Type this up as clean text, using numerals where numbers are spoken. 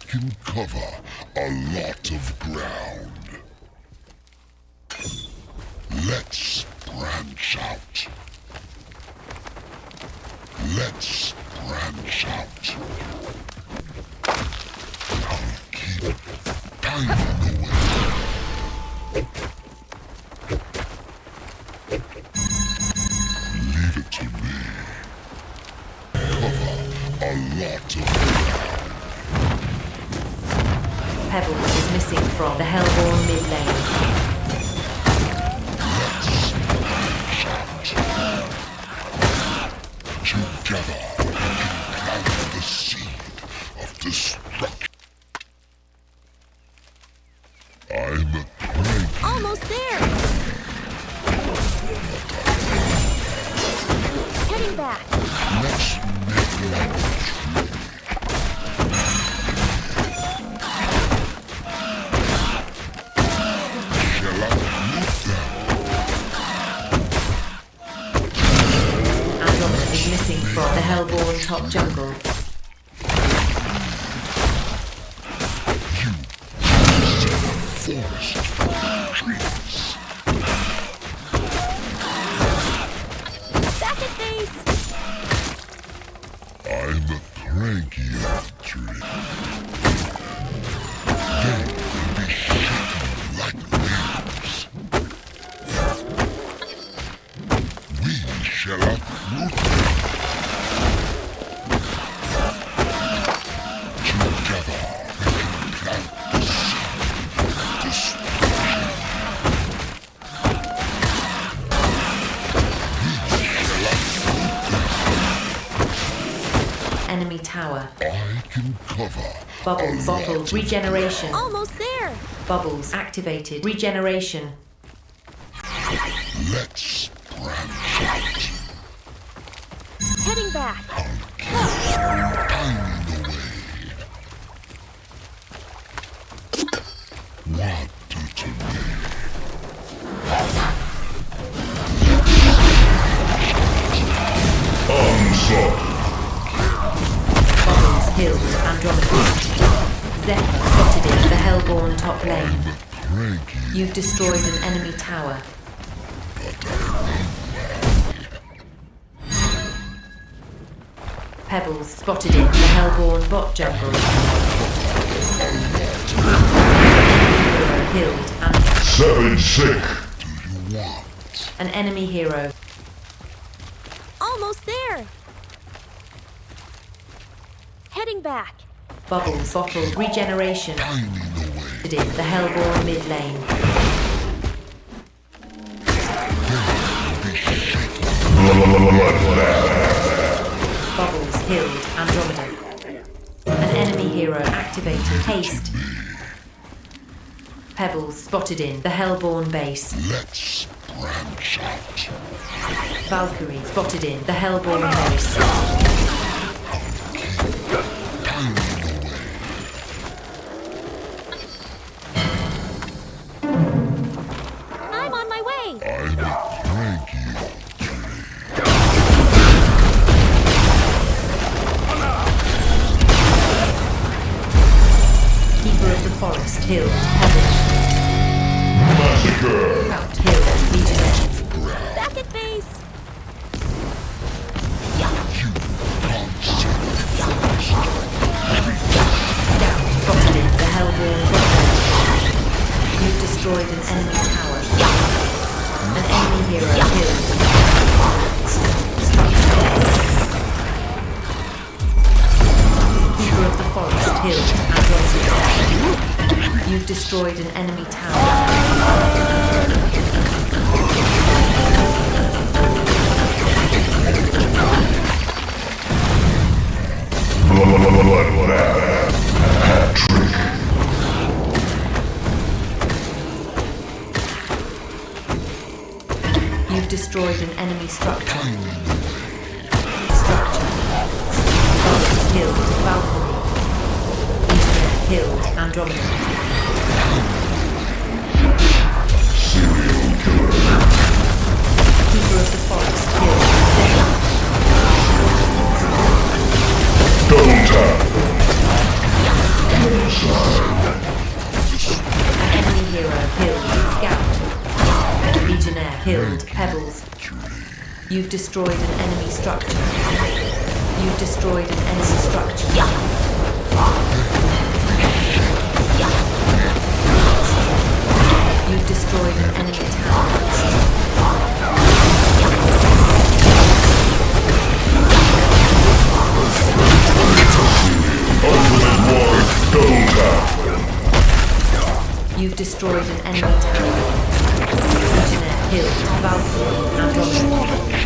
can cover a lot of ground. Let's branch out. Let's branch out. I'll keep finding a way. Leave it to me. Cover a lot of ground. Pebbles is missing from the Hellborn mid lane. Together, we can plant the seed of destruction. I'm a plague. Almost there! Heading back. Let's make like a tree. Shall I move them? Andromeda is missing from the Hellborn top jungle. Forest trees. Back at base! I'm a cranky old tree. They will be shaking like leaves. We shall uproot them. Together we can plant the seed of destruction. We shall uproot them. Enemy tower. I can cover. Bubbles a lot bottled. of Regeneration. Almost there! Bubbles activated. Regeneration. Let's branch out. Heading back. I'll keep pining away. What to me? Onslaught. Bubbles killed Andromeda. Zephyr spotted in the Hellborn top lane. Cranky, You've destroyed an enemy tower. but Pebbles spotted in the Hellborn bot jungle. Hero killed and 7-6. Do you want? an enemy hero. Almost there! Heading back. Bubbles bottled. Regeneration. Pining away. In the Hellborn mid lane. Be shaking. Bubbles killed Andromeda. An enemy hero activated. Haste. Pebbles spotted in the Hellborn base. Let's branch out. Valkyrie spotted in the Hellborn base. Pining away. I'm on my way! I'm a cranky old tree. Keeper of the forest killed Pebbles. Massacre. Out killed Legionnaire. Back at base! You can't see the forest. Scout spotted in the Hellborn bottom. You've destroyed an enemy tower. An enemy hero killed. Keeper of the forest killed Andromeda. You've destroyed an enemy tower. Hat-trick. You've destroyed an enemy structure. Pining away. Bubbles killed Valkyrie. Legionnaire killed Andromeda. Serial killer. Keeper of the forest killed Zephyr. Double tap. You've destroyed an enemy structure. You've destroyed an enemy structure. You've destroyed an enemy tower. Ultimate Warrior double tap. You've destroyed an enemy tower. Legionnaire killed. Valkyrie, Andromeda.